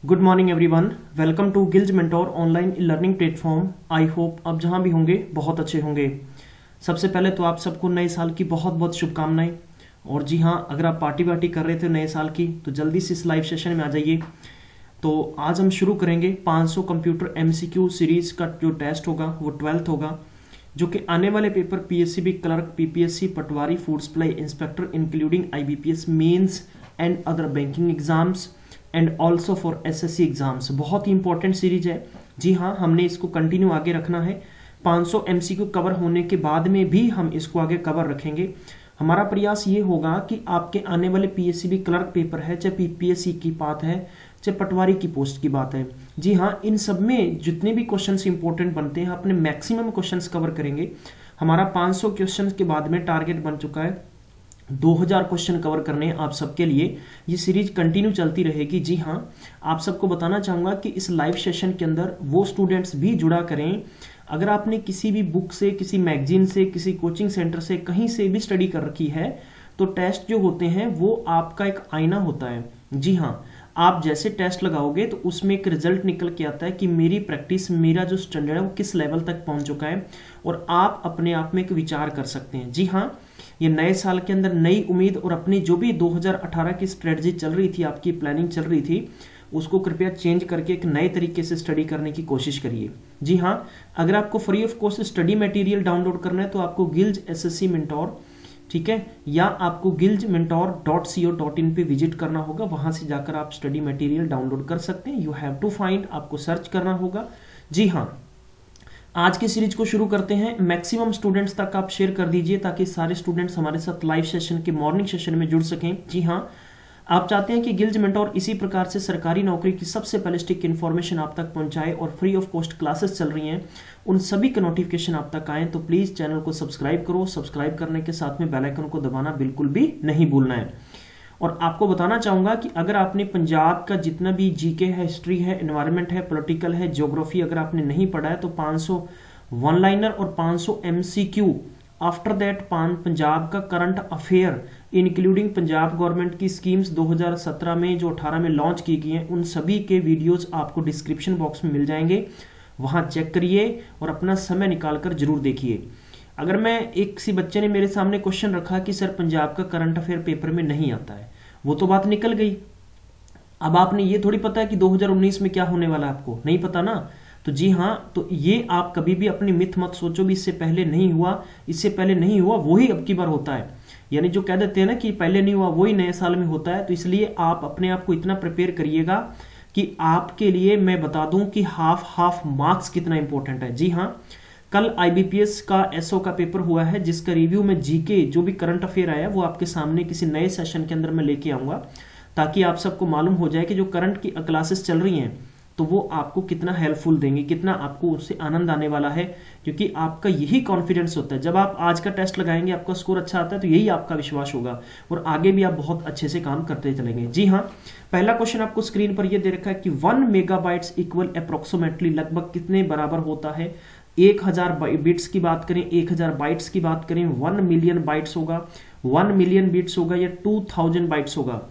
Good morning everyone, welcome to गिल्ज mentor online learning platform. I hope आप जहां भी होंगे बहुत अच्छे होंगे। सबसे पहले तो आप सबको नए साल की बहुत बहुत शुभकामनाएं। और जी हाँ, अगर आप पार्टी वार्टी कर रहे थे नए साल की तो जल्दी से इस लाइव सेशन में आ जाइए। तो आज हम शुरू करेंगे 500 कंप्यूटर MCQ सीरीज का जो टेस्ट होगा वो 12th होगा, जो कि आने वाले पेपर PSCB क्लर्क, PPSC पटवारी, food supply inspector including IBPS mains and other banking exams and also for SSC exams. बहुत ही इंपॉर्टेंट सीरीज है। जी हाँ, हमने इसको कंटिन्यू आगे रखना है। 500 MCQ कवर होने के बाद में भी हम इसको आगे कवर रखेंगे। हमारा प्रयास ये होगा कि आपके आने वाले PSCB क्लर्क पेपर है, चाहे PPSC की बात है, चाहे पटवारी की पोस्ट की बात है, जी हाँ, इन सब में जितने भी क्वेश्चंस इंपॉर्टेंट बनते हैं अपने मैक्सिमम क्वेश्चंस कवर करेंगे। हमारा 500 क्वेश्चन के बाद में टारगेट बन चुका है 2000 क्वेश्चन कवर करने आप सबके लिए। ये सीरीज कंटिन्यू चलती रहेगी। जी हाँ, आप सबको बताना चाहूंगा कि इस लाइव सेशन के अंदर वो स्टूडेंट्स भी जुड़ा करें। अगर आपने किसी भी बुक से, किसी मैगजीन से, किसी कोचिंग सेंटर से, कहीं से भी स्टडी कर रखी है तो टेस्ट जो होते हैं वो आपका एक आईना होता है। जी हाँ, आप जैसे टेस्ट लगाओगे तो उसमें एक रिजल्ट निकल के आता है कि मेरी प्रैक्टिस, मेरा जो स्टैंडर्ड है वो किस लेवल तक पहुंच चुका है, और आप अपने आप में एक विचार कर सकते हैं। जी हाँ, ये नए साल के अंदर नई उम्मीद और अपनी जो भी 2018 की स्ट्रेटजी चल रही थी, आपकी प्लानिंग चल रही थी, उसको कृपया चेंज करके एक नए तरीके से स्टडी करने की कोशिश करिए। जी हाँ, अगर आपको free of cost study material download करना है तो आपको गिल्ज SSC मेंटोर, ठीक है, या आपको guildmentor.co.in पे विजिट करना होगा। वहां से जाकर आप स्टडी मटेरियल डाउनलोड कर सकते हैं। यू हैव टू फाइंड, आपको सर्च करना होगा। जी हाँ, आज की सीरीज को शुरू करते हैं। मैक्सिमम स्टूडेंट्स तक आप शेयर कर दीजिए ताकि सारे स्टूडेंट्स हमारे साथ लाइव सेशन के मॉर्निंग सेशन में जुड़ सकें। जी हाँ, आप चाहते हैं कि गिल्ज मेंटोर इसी प्रकार से सरकारी नौकरी की सबसे पहले इन्फॉर्मेशन आप तक पहुंचाए और फ्री ऑफ कॉस्ट क्लासेस चल रही हैं, उन सभी का नोटिफिकेशन आप तक आए, तो प्लीज चैनल को सब्सक्राइब करो। सब्सक्राइब करने के साथ में बेल आइकन को दबाना बिल्कुल भी नहीं भूलना है। और आपको बताना चाहूंगा कि अगर आपने पंजाब का जितना भी GK है, हिस्ट्री है, एनवायरमेंट है, पॉलिटिकल है, ज्योग्राफी अगर आपने नहीं पढ़ा है तो 500 वन लाइनर और 500 MCQ, आफ्टर दैट पंजाब का current affair including Punjab government की स्कीम्स 2017 में जो 18 में लॉन्च की गई हैं, उन सभी के वीडियोस आपको डिस्क्रिप्शन बॉक्स में मिल जाएंगे। वहां चेक करिए और अपना समय निकालकर जरूर देखिए। अगर मैं एक किसी बच्चे ने मेरे सामने क्वेश्चन रखा कि सर पंजाब का करंट अफेयर पेपर में नहीं आता है, वो तो बात निकल गई। अब आपने ये थोड़ी पता है कि 2019 में क्या होने वाला है, आपको नहीं पता ना। तो जी हाँ, तो ये आप कभी भी अपनी मिथ मत सोचो भी इससे पहले नहीं हुआ, इससे पहले नहीं हुआ, वही अब की बार होता है। यानी जो कह देते हैं ना कि पहले नहीं हुआ वही नए साल में होता है। तो इसलिए आप अपने आप को इतना प्रिपेयर करिएगा कि आपके लिए मैं बता दूं कि हाफ मार्क्स कितना इंपॉर्टेंट है। जी हाँ, कल IBPS का SO का पेपर हुआ है जिसका रिव्यू में GK जो भी करंट अफेयर आया वो आपके सामने किसी नए सेशन के अंदर मैं लेके आऊंगा, ताकि आप सबको मालूम हो जाए कि जो करंट की क्लासेस चल रही हैं तो वो आपको कितना हेल्पफुल देंगे, कितना आपको उससे आनंद आने वाला है। क्योंकि आपका यही कॉन्फिडेंस होता है, जब आप आज का टेस्ट लगाएंगे आपका स्कोर अच्छा आता है तो यही आपका विश्वास होगा और आगे भी आप बहुत अच्छे से काम करते चलेंगे। जी हाँ, पहला क्वेश्चन आपको स्क्रीन पर यह दे रखा है कि 1 मेगाबाइट्स इक्वल अप्रोक्सीमेटली लगभग कितने बराबर होता है। 1000 बिट्स की बात करें, 1000 बाइट्स की बात करें, 1 मिलियन बाइट्स होगा, 1 मिलियन बिट्स होगा या 2000 बाइट्स होगा।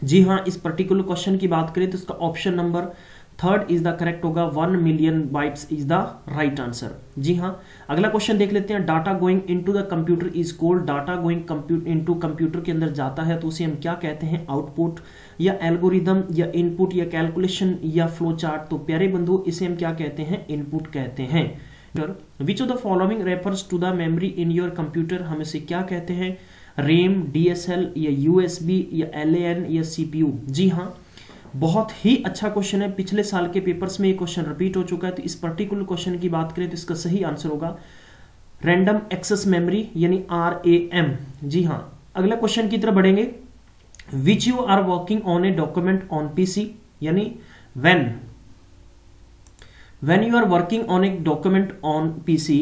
जी हाँ, इस पर्टिकुलर क्वेश्चन की बात करें तो इसका option number 3rd is the correct होगा। 1 million bytes is the right answer. जी हाँ, अगला क्वेश्चन देख लेते हैं। Data going into the computer is called, data going into computer के अंदर जाता है तो उसे हम क्या कहते हैं, आउटपुट या एल्गोरिदम या इनपुट या कैलकुलेशन या फ्लो चार्ट। तो प्यारे बंधु, इसे हम क्या कहते हैं, इनपुट कहते हैं। Which of the following refers to the memory in your computer, हम इसे क्या कहते हैं, रेम, DSL या USB या LAN या CPU। जी हाँ, बहुत ही अच्छा क्वेश्चन है। पिछले साल के पेपर्स में ये क्वेश्चन रिपीट हो चुका है। तो इस पर्टिकुलर क्वेश्चन की बात करें तो इसका सही आंसर होगा रैंडम एक्सेस मेमोरी यानी RAM। जी हाँ, अगला क्वेश्चन की तरफ बढ़ेंगे। Which you are working on a document on PC, यानी when you are working on a document on PC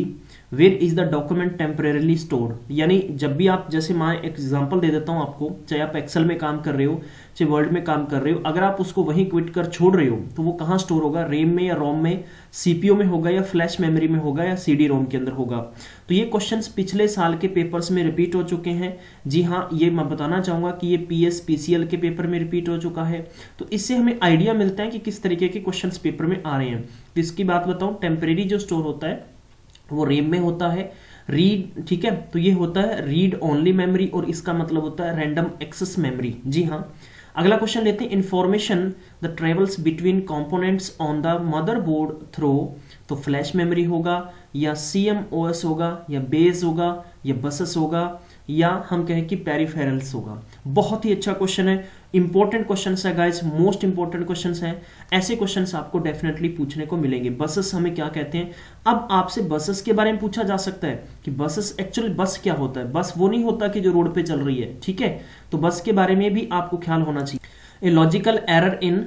where is the document temporarily stored, यानी जब भी आप, जैसे मैं एक एग्जांपल दे देता हूं आपको, चाहे आप एक्सेल में काम कर रहे हो चाहे वर्ड में काम कर रहे हो, अगर आप उसको वहीं क्विट कर छोड़ रहे हो तो वो कहाँ स्टोर होगा, रैम में या रोम में, सीपीयू में होगा या फ्लैश मेमोरी में होगा या सीडी रोम के अंदर होगा। तो ये क्वेश्चंस पिछले साल के पेपर्स में रिपीट हो चुके हैं। जी हाँ, ये मैं बताना चाहूंगा कि ये पीएस पीसीएल के पेपर में रिपीट हो चुका है। तो इससे हमें आइडिया मिलता है कि किस तरीके के क्वेश्चंस पेपर में आ रहे हैं। तो इसकी बात बताऊं, टेम्परेरी जो स्टोर होता है वो रैम में होता है, रीड, ठीक है, तो ये होता है रीड ओनली मेमोरी और इसका मतलब होता है रैंडम एक्सेस मेमोरी। जी हाँ, अगला क्वेश्चन लेते हैं, information the travels between components on the motherboard through, तो फ्लैश मेमोरी होगा या सीएमओएस होगा या बेस होगा या बसेस होगा या हम कहें कि पेरिफेरल्स होगा। बहुत ही अच्छा क्वेश्चन है, इंपॉर्टेंट क्वेश्चन है गाइस, मोस्ट इंपॉर्टेंट क्वेश्चन है। ऐसे क्वेश्चन आपको डेफिनेटली पूछने को मिलेंगे। बसेस हमें क्या कहते हैं, अब आपसे बसेस के बारे में पूछा जा सकता है कि बसेस, एक्चुअली बस क्या होता है। बस वो नहीं होता कि जो रोड पे चल रही है, ठीक है, तो बस के बारे में भी आपको ख्याल होना चाहिए। ए लॉजिकल एरर इन,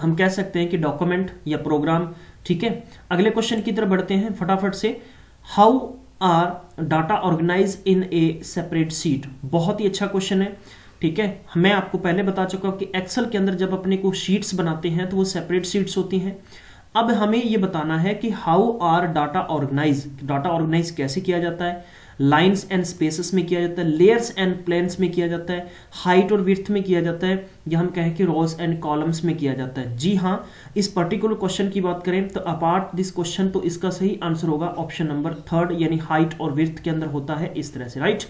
हम कह सकते हैं कि डॉक्यूमेंट या प्रोग्राम, ठीक है। अगले क्वेश्चन की तरफ बढ़ते हैं फटाफट से, how are data organise in a separate sheet. बहुत ही अच्छा क्वेश्चन है, ठीक है। मैं आपको पहले बता चुका हूं कि एक्सेल के अंदर जब अपने को शीट्स बनाते हैं तो वो सेपरेट शीट्स होती हैं। अब हमें ये बताना है कि how are data organise, data organise कैसे किया जाता है, लाइंस एंड स्पेसेस में किया जाता है, लेयर्स एंड प्लेन्स में किया जाता है, हाइट और विड्थ में किया जाता है, या हम कहें कि रोज एंड कॉलम्स में किया जाता है। जी हाँ, इस पर्टिकुलर क्वेश्चन की बात करें तो अपार्ट दिस क्वेश्चन, तो इसका सही आंसर होगा ऑप्शन नंबर 3, यानी हाइट और विड्थ के अंदर होता है इस तरह से, राइट।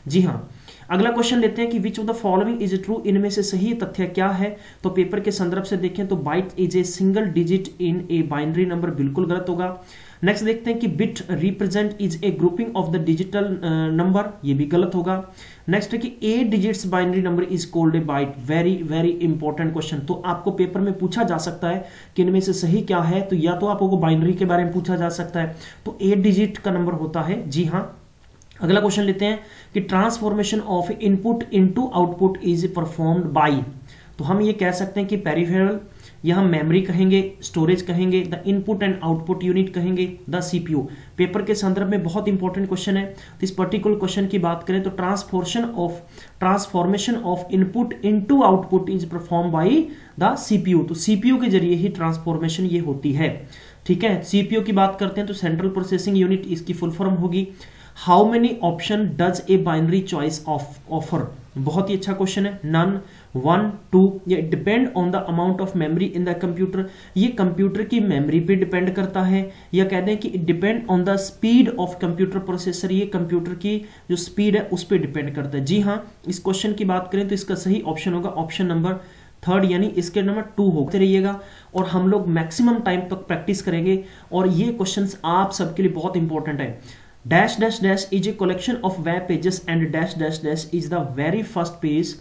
जी हाँ, अगला क्वेश्चन लेते हैं कि विच of the following is true, इनमें से सही तथ्य क्या है। तो पेपर के संदर्भ से देखें तो byte is a single digit in a binary number, बिल्कुल गलत होगा। नेक्स्ट देखते हैं कि bit represent is a grouping of the digital number, ये भी गलत होगा। नेक्स्ट है कि 8 digits binary number is called a byte, very very important question. तो आपको पेपर में पूछा जा सकता है कि इनमें से सही क्या है, तो या तो आपको बाइनरी के बारे में पूछा जा सकता है, तो 8 डिजिट का नंबर होता है। जी हाँ, अगला क्वेश्चन लेते हैं कि transformation of input into output is performed by, तो हम ये कह सकते हैं कि पेरिफेरल, या हम मेमोरी कहेंगे, स्टोरेज कहेंगे, the input and output unit कहेंगे, द सीपीयू। पेपर के संदर्भ में बहुत इंपॉर्टेंट क्वेश्चन है। तो इस पर्टिकुलर क्वेश्चन की बात करें तो transformation of input into output is perform by the CPU, तो सीपीयू के जरिए ही ट्रांसफॉर्मेशन ये होती है, ठीक है। सीपीयू की बात करते हैं तो सेंट्रल प्रोसेसिंग यूनिट, इसकी फुल फॉर्म होगी। How many option does a binary choice offer, बहुत ही अच्छा क्वेश्चन है। नन, 1, 2, ये depend on the amount of memory in the computer, ये कंप्यूटर की मेमोरी पे डिपेंड करता है, या कहते हैं कि depend on the speed of computer processor, ये कंप्यूटर की जो स्पीड है उस पर डिपेंड करता है। जी हाँ, इस क्वेश्चन की बात करें तो इसका सही ऑप्शन होगा ऑप्शन नंबर 3, यानी इसके नंबर 2 होते रहिएगा और हम लोग मैक्सिमम टाइम तक प्रैक्टिस करेंगे। और ये क्वेश्चंस आप सबके लिए बहुत इंपॉर्टेंट है। Dash dash dash is a collection of web pages and dash dash dash is the very first page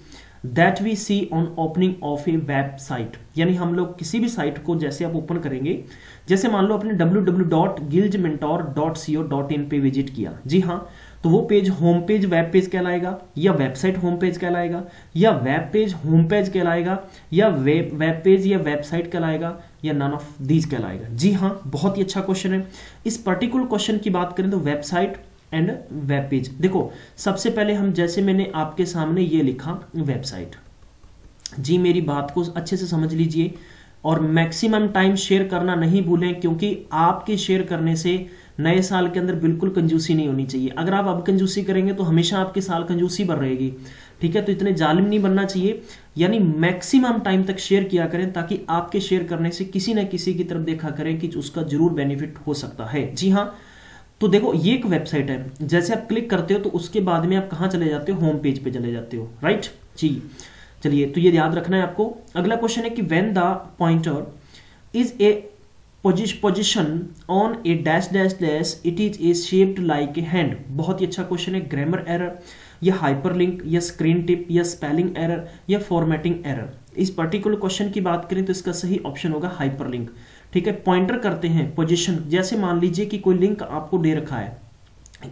that we see on opening of a website, यानी हम लोग किसी भी साइट को जैसे आप ओपन करेंगे, जैसे मान लो आपने www.guildmentor.co.in पे विजिट किया, जी हाँ, तो वो page home page web page कहलाएगा, या वेबसाइट होम पेज कहलाएगा, या वेब पेज होम पेज कहलाएगा, या वेब पेज या वेबसाइट कहलाएगा, या नन ऑफ दीज कहलाएगा। जी हाँ, बहुत ही अच्छा क्वेश्चन है। इस पर्टिकुलर क्वेश्चन की बात करें तो वेबसाइट एंड वेब पेज, देखो सबसे पहले हम, जैसे मैंने आपके सामने ये लिखा वेबसाइट, जी मेरी बात को अच्छे से समझ लीजिए और मैक्सिमम टाइम शेयर करना नहीं भूलें, क्योंकि आपके शेयर करने से नए साल के अंदर बिल्कुल कंजूसी नहीं होनी चाहिए। अगर आप अब कंजूसी करेंगे तो हमेशा आपके साल कंजूसी बढ़ रहेगी, ठीक है। तो इतने जालिम नहीं बनना चाहिए, यानी मैक्सिमम टाइम तक शेयर किया करें, ताकि आपके शेयर करने से किसी न किसी की तरफ देखा करें कि उसका जरूर बेनिफिट हो सकता है। जी हाँ, तो देखो ये एक वेबसाइट है, जैसे आप क्लिक करते हो तो उसके बाद में आप कहाँ चले जाते हो, होम पेज पे चले जाते हो, राइट जी। चलिए, तो ये याद रखना है आपको। अगला क्वेश्चन है कि when the pointer is a position on A dash dash dash it is a shaped like a hand, बहुत ही अच्छा क्वेश्चन है। ग्रामर एरर, या हाइपरलिंक, या स्क्रीन टिप, या स्पेलिंग एरर, या फॉर्मेटिंग एरर। इस पर्टिकुलर क्वेश्चन की बात करें तो इसका सही ऑप्शन होगा हाइपरलिंक, ठीक है। पॉइंटर करते हैं पोजीशन, जैसे मान लीजिए कि कोई लिंक आपको दे रखा है,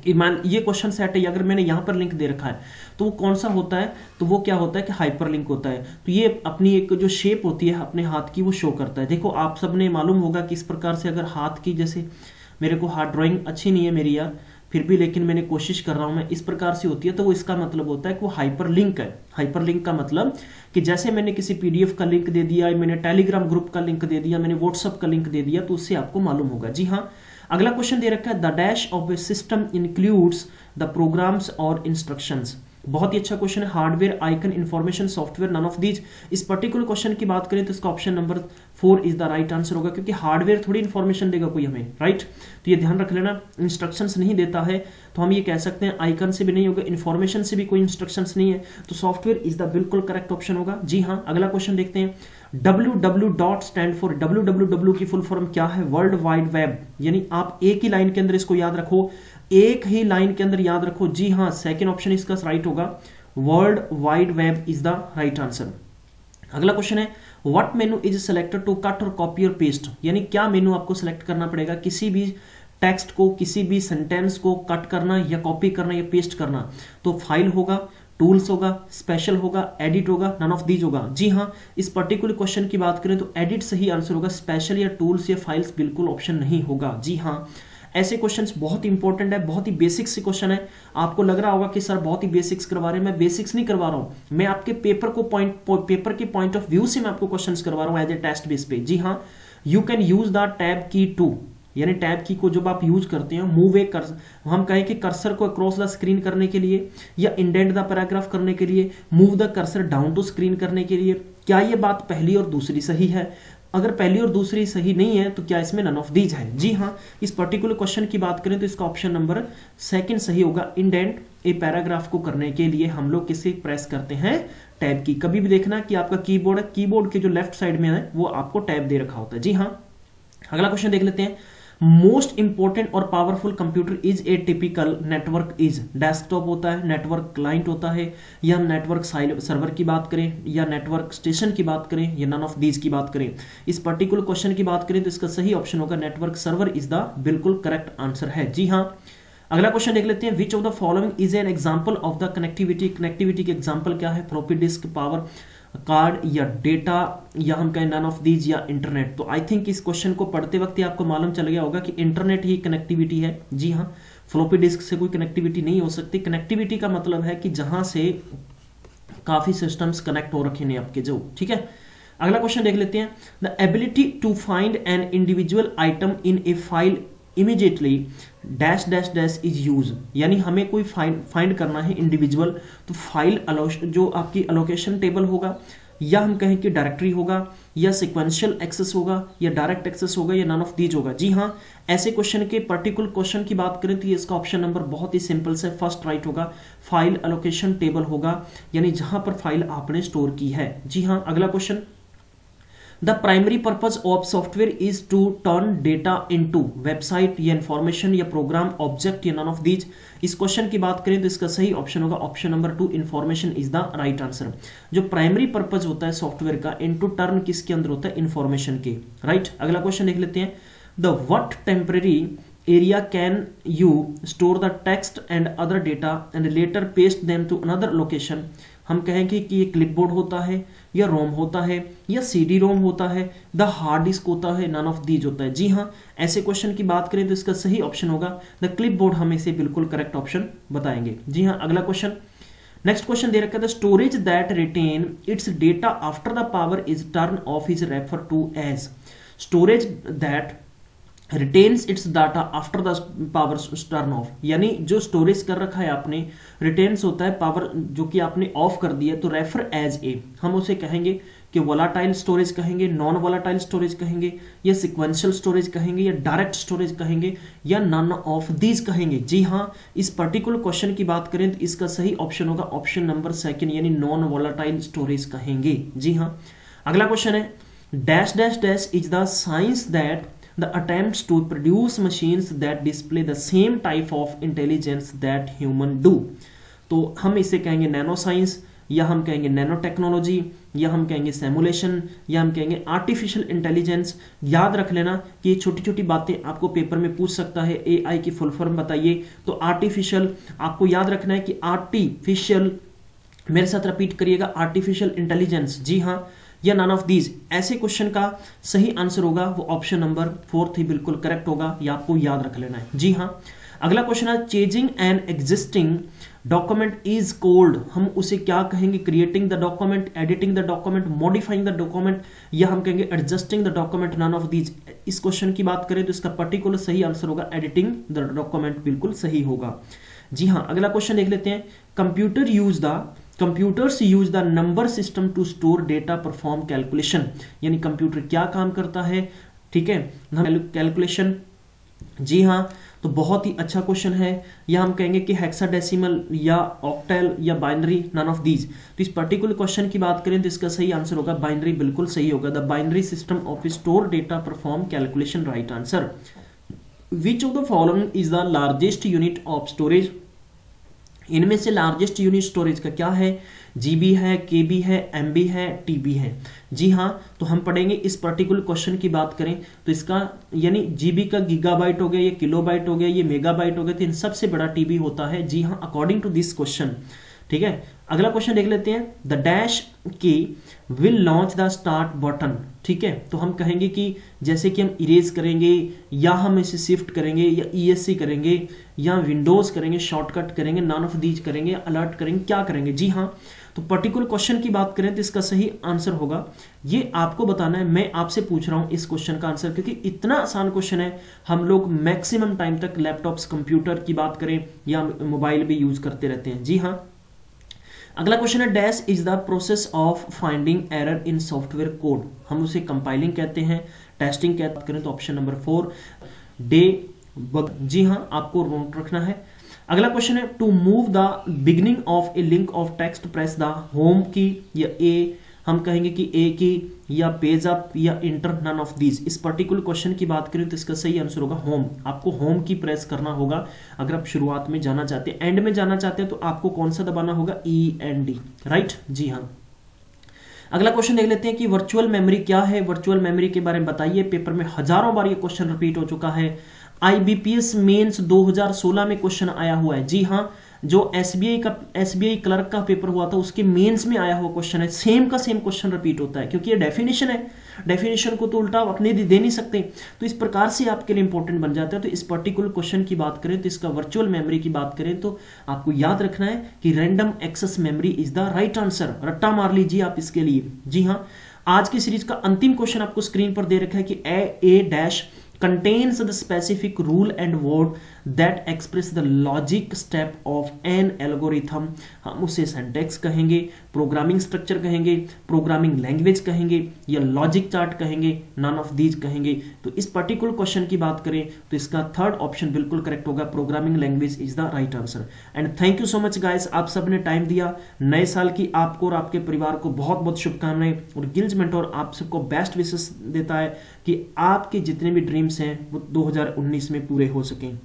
ये क्वेश्चन सेट है, अगर मैंने यहाँ पर लिंक दे रखा है तो वो कौन सा होता है, तो वो क्या होता है कि हाइपरलिंक होता है। तो ये अपनी एक जो शेप होती है अपने हाथ की वो शो करता है। देखो आप सबने मालूम होगा कि इस प्रकार से अगर हाथ की जैसे मेरे को हार्ड ड्राइंग अच्छी नहीं है मेरी यार, फिर भी लेकिन मैंने कोशिश कर रहा हूं मैं, इस प्रकार से होती है, तो वो इसका मतलब होता है कि वो हाइपरलिंक है। हाइपरलिंक का मतलब कि जैसे मैंने किसी पीडीएफ का लिंक दे दिया, मैंने टेलीग्राम ग्रुप का लिंक दे दिया, मैंने व्हाट्सएप का लिंक दे दिया, तो उससे आपको मालूम होगा। जी हाँ, अगला क्वेश्चन दे रखा है, the dash of a system includes the programs और इंस्ट्रक्शंस। बहुत ही अच्छा क्वेश्चन है। Hardware, icon, information, software, none of these. इस पर्टिकुलर क्वेश्चन की बात करें तो इसका option number 4 is the right answer होगा, क्योंकि हार्डवेयर थोड़ी इंफॉर्मेशन देगा कोई हमें, राइट। तो ये ध्यान रख लेना, इंस्ट्रक्शंस नहीं देता है तो हम ये कह सकते हैं आइकन से भी नहीं होगा, इंफॉर्मेशन से भी कोई इंस्ट्रक्शंस नहीं है, तो सॉफ्टवेयर इज द बिल्कुल करेक्ट ऑप्शन होगा। जी हाँ, अगला क्वेश्चन देखते हैं। www स्टैंड फॉर, www की फुल फॉर्म क्या है? World wide web. यानी आप एक ही लाइन के अंदर इसको याद रखो, एक ही लाइन के अंदर याद रखो। जी हाँ, सेकेंड ऑप्शन इसका राइट होगा, world wide web is the right answer. अगला क्वेश्चन है, what menu is selected to cut और कॉपी और पेस्ट। यानी क्या मेनू आपको सेलेक्ट करना पड़ेगा किसी भी टेक्स्ट को, किसी भी सेंटेंस को कट करना या कॉपी करना या पेस्ट करना? तो फाइल होगा, टूल्स होगा, स्पेशल होगा, एडिट होगा, नन ऑफ दीज होगा। जी हाँ, इस पर्टिकुलर क्वेश्चन की बात करें तो एडिट सही आंसर होगा, स्पेशल या टूल्स या फाइल्स बिल्कुल ऑप्शन नहीं होगा। जी हाँ, ऐसे क्वेश्चंस बहुत इंपॉर्टेंट है, बहुत ही बेसिक्स से क्वेश्चन है। आपको लग रहा होगा कि सर बहुत ही बेसिक्स करवा रहे हैं, मैं बेसिक्स नहीं करवा रहा हूं, मैं आपके पेपर के पॉइंट ऑफ व्यू से मैं आपको क्वेश्चंस करवा रहा हूं एज ए टेस्ट बेस पे। जी हाँ, you can use the tab की टू, यानी टैब की को जब आप यूज करते हैं, मूव ए कर्सर, हम कहें कि कर्सर को अक्रॉस द स्क्रीन करने के लिए या इंडेंट द पैराग्राफ करने के लिए, move the cursor down to screen करने के लिए। क्या ये बात पहली और दूसरी सही है? अगर पहली और दूसरी सही नहीं है तो क्या इसमें नन ऑफ दीज है? जी हाँ, इस पर्टिकुलर क्वेश्चन की बात करें तो इसका ऑप्शन नंबर 2 सही होगा। इंडेंट ए पैराग्राफ को करने के लिए हम लोग किसे प्रेस करते हैं? टैब की। कभी भी देखना कि आपका कीबोर्ड है, कीबोर्ड के जो लेफ्ट साइड में है वो आपको टैब दे रखा होता है। जी हाँ, अगला क्वेश्चन देख लेते हैं। मोस्ट इंपॉर्टेंट और powerful computer is a typical network is. Desktop होता है, नेटवर्क क्लाइंट होता है, या हम नेटवर्क सर्वर की बात करें या नेटवर्क स्टेशन की बात करें या नन ऑफ दीज की बात करें। इस पर्टिकुलर क्वेश्चन की बात करें तो इसका सही ऑप्शन होगा नेटवर्क सर्वर इज द बिल्कुल करेक्ट आंसर है। जी हाँ, अगला क्वेश्चन देख लेते हैं। Which of the following is an example of the connectivity. Connectivity के एग्जांपल क्या है? फ्लॉपी डिस्क, पावर कार्ड या डेटा, या हम कहें नन ऑफ दीज या इंटरनेट। तो आई थिंक इस क्वेश्चन को पढ़ते वक्त ही आपको मालूम चल गया होगा कि इंटरनेट ही कनेक्टिविटी है। जी हाँ, फ्लॉपी डिस्क से कोई कनेक्टिविटी नहीं हो सकती। कनेक्टिविटी का मतलब है कि जहां से काफी सिस्टम्स कनेक्ट हो रखे हैं आपके जो, ठीक है। अगला क्वेश्चन देख लेते हैं। The ability to find an individual item in a file immediately dash dash dash is use. यानी हमें कोई फाइंड करना है इंडिविजुअल, तो फाइल जो आपकी अलोकेशन टेबल होगा, या हम कहें कि डायरेक्टरी होगा, या सिक्वेंशियल एक्सेस होगा, या डायरेक्ट एक्सेस होगा, या नन ऑफ दीज होगा। जी हाँ, ऐसे क्वेश्चन के पर्टिकुलर क्वेश्चन की बात करें तो इसका ऑप्शन नंबर बहुत ही सिंपल से फर्स्ट राइट होगा, फाइल अलोकेशन टेबल होगा, यानी जहां पर फाइल आपने स्टोर की है। जी हाँ, अगला question. The primary purpose of software is to turn data into website या इंफॉर्मेशन या प्रोग्राम, ऑब्जेक्ट या नन ऑफ दीज। इस क्वेश्चन की बात करें तो इसका सही ऑप्शन होगा option number 2, information is the right answer. जो प्राइमरी पर्पज होता है सॉफ्टवेयर का, इनटू टर्न किसके अंदर होता है? इंफॉर्मेशन के, राइट। अगला क्वेश्चन देख लेते हैं। The what temporary area can you store the text and other data and later paste them to another location। हम कहेंगे कि ये क्लिपबोर्ड होता है, या रोम होता है, या सीडी रोम होता है, द हार्ड डिस्क होता है, नन ऑफ दीज होता है। जी हाँ, ऐसे क्वेश्चन की बात करें तो इसका सही ऑप्शन होगा द क्लिपबोर्ड, हम इसे बिल्कुल करेक्ट ऑप्शन बताएंगे। जी हाँ, अगला क्वेश्चन। नेक्स्ट क्वेश्चन दे रखा है। The storage that retain its data after the power is turn off is refer to as. Storage that retains its data after the power turn off, यानी जो storage कर रखा है आपने, रिटेन्स होता है पावर जो कि आपने ऑफ कर दिया, तो रेफर एज ए, हम उसे कहेंगे कि वोलाटाइल स्टोरेज कहेंगे, नॉन वोलाटाइल स्टोरेज कहेंगे, या सिक्वेंशियल स्टोरेज कहेंगे, या डायरेक्ट स्टोरेज कहेंगे, या नन ऑफ दीज कहेंगे। जी हाँ, इस पर्टिकुलर क्वेश्चन की बात करें तो इसका सही ऑप्शन होगा ऑप्शन नंबर 2, यानी नॉन वोलाटाइल स्टोरेज कहेंगे। जी हाँ, अगला क्वेश्चन है। Dash dash dash is the science that the attempts to produce machines that display the same type of intelligence that human do। तो हम इसे कहेंगे नैनो साइंस, या हम कहेंगे नैनो टेक्नोलॉजी, या हम कहेंगे सिमुलेशन, या हम कहेंगे आर्टिफिशियल इंटेलिजेंस। याद रख लेना कि ये छोटी छोटी बातें आपको पेपर में पूछ सकता है। एआई की फुल फॉर्म बताइए, तो आर्टिफिशियल आपको याद रखना है कि आर्टिफिशियल, मेरे साथ रिपीट करिएगा, आर्टिफिशियल इंटेलिजेंस। जी हाँ, या नन ऑफ दीज, ऐसे क्वेश्चन का सही आंसर होगा वो ऑप्शन नंबर 4 ही बिल्कुल करेक्ट होगा, ये आपको याद रख लेना है। जी हाँ, अगला क्वेश्चन है changing an existing document is called, हम उसे क्या कहेंगे? Creating the document, editing the document, modifying the document, या हम कहेंगे adjusting the document, none of these. इस क्वेश्चन की बात करें तो इसका पर्टिकुलर सही आंसर होगा एडिटिंग द डॉक्यूमेंट, बिल्कुल सही होगा। जी हाँ, अगला क्वेश्चन देख लेते हैं। Computers use the number system to store data, perform calculation, यानी कंप्यूटर क्या काम करता है? ठीक है, कैलकुलेशन। जी हाँ, तो बहुत ही अच्छा क्वेश्चन है। या हम कहेंगे कि हेक्साडेसिमल या ऑक्टल या बाइनरी, नन ऑफ दीज। तो इस पर्टिकुलर क्वेश्चन की बात करें तो इसका सही आंसर होगा बाइनरी, बिल्कुल सही होगा। The binary system of store data, perform calculation, right answer. Which of the following is the largest unit of storage, इनमें से लार्जेस्ट यूनिट स्टोरेज का क्या है? जीबी है, केबी है, एमबी है, टीबी है। जी हाँ, तो हम पढ़ेंगे इस पर्टिकुलर क्वेश्चन की बात करें तो इसका यानी जीबी का गीगाबाइट हो गया, ये किलोबाइट हो गया, ये मेगाबाइट हो गया, तो इन सबसे बड़ा टीबी होता है। जी हाँ, अकॉर्डिंग टू दिस क्वेश्चन। ठीक है, अगला क्वेश्चन देख लेते हैं। द डैश की will launch the start button. ठीक है, तो हम कहेंगे कि जैसे कि हम इरेज करेंगे या हम इसे शिफ्ट करेंगे या ईएससी करेंगे या विंडोज करेंगे, शॉर्टकट करेंगे, नन ऑफ दीज करेंगे, अलर्ट करेंगे, क्या करेंगे? जी हाँ, तो पर्टिकुलर क्वेश्चन की बात करें तो इसका सही आंसर होगा, ये आपको बताना है। मैं आपसे पूछ रहा हूं इस क्वेश्चन का आंसर, क्योंकि इतना आसान क्वेश्चन है। हम लोग मैक्सिमम टाइम तक लैपटॉप्स, कंप्यूटर की बात करें या मोबाइल भी यूज करते रहते हैं। जी हाँ, अगला क्वेश्चन है dash is the process of finding error in software code, हम उसे कंपाइलिंग कहते हैं, टेस्टिंग कहते करें तो ऑप्शन नंबर 4 डे बग। जी हाँ, आपको नोट रखना है। अगला क्वेश्चन है to move the beginning of a link of text press the home key, या ए हम कहेंगे कि ए की, या पेज अप, या इंटर, नन ऑफ दीज। इस पर्टिकुलर क्वेश्चन की बात करें तो इसका सही आंसर होगा होम। आपको होम की प्रेस करना होगा अगर आप शुरुआत में जाना चाहते हैं। एंड में जाना चाहते हैं तो आपको कौन सा दबाना होगा? END, right. जी हाँ, अगला क्वेश्चन देख लेते हैं कि वर्चुअल मेमोरी क्या है? वर्चुअल मेमोरी के बारे में बताइए, पेपर में हजारों बार ये क्वेश्चन रिपीट हो चुका है। IBPS मेंस 2016 में क्वेश्चन आया हुआ है। जी हाँ, जो SBI क्लर्क का पेपर हुआ था उसके मेंस में आया हुआ क्वेश्चन है। सेम का सेम क्वेश्चन रिपीट होता है, क्योंकि ये डेफिनेशन है, डेफिनेशन को तो उल्टा अपने दे नहीं सकते, तो इस प्रकार से आपके लिए इंपॉर्टेंट बन जाता है। तो इस पर्टिकुलर क्वेश्चन की बात करें तो इसका वर्चुअल मेमोरी की बात करें तो आपको याद रखना है कि random access memory is the right answer. रट्टा मार लीजिए आप इसके लिए। जी हाँ, आज की सीरीज का अंतिम क्वेश्चन आपको स्क्रीन पर दे रखा है कि ए dash contains the specific rule and word that express the logic step of an algorithm। हम उसे सिंटैक्स कहेंगे, प्रोग्रामिंग स्ट्रक्चर कहेंगे, प्रोग्रामिंग लैंग्वेज कहेंगे, या लॉजिक चार्ट कहेंगे, नन ऑफ दीज कहेंगे। तो इस पर्टिकुलर क्वेश्चन की बात करें तो इसका थर्ड ऑप्शन बिल्कुल करेक्ट होगा, programming language is the right answer. And thank you so much guys, आप सबने टाइम दिया। नए साल की आपको और आपके परिवार को बहुत बहुत शुभकामनाएं, और गिल्ज मेंटोर आप सबको बेस्ट विशेस देता है कि आपके जितने भी ड्रीम्स हैं वो 2019 में पूरे हो सकें।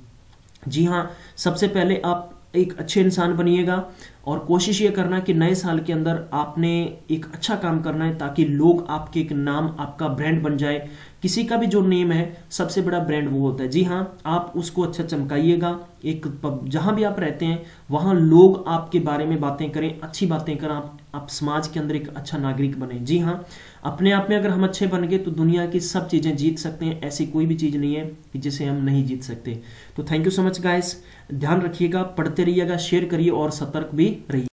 जी हाँ, सबसे पहले आप एक अच्छे इंसान बनिएगा और कोशिश ये करना कि नए साल के अंदर आपने एक अच्छा काम करना है, ताकि लोग आपके एक नाम, आपका ब्रांड बन जाए। किसी का भी जो नेम है सबसे बड़ा ब्रांड वो होता है। जी हाँ, आप उसको अच्छा चमकाइएगा। एक जहां भी आप रहते हैं वहां लोग आपके बारे में बातें करें, अच्छी बातें करें, आप समाज के अंदर एक अच्छा नागरिक बने। जी हाँ, अपने आप में अगर हम अच्छे बन गए तो दुनिया की सब चीजें जीत सकते हैं। ऐसी कोई भी चीज नहीं है कि जिसे हम नहीं जीत सकते। तो thank you so much guys, ध्यान रखिएगा, पढ़ते रहिएगा, शेयर करिए और सतर्क भी रहिए।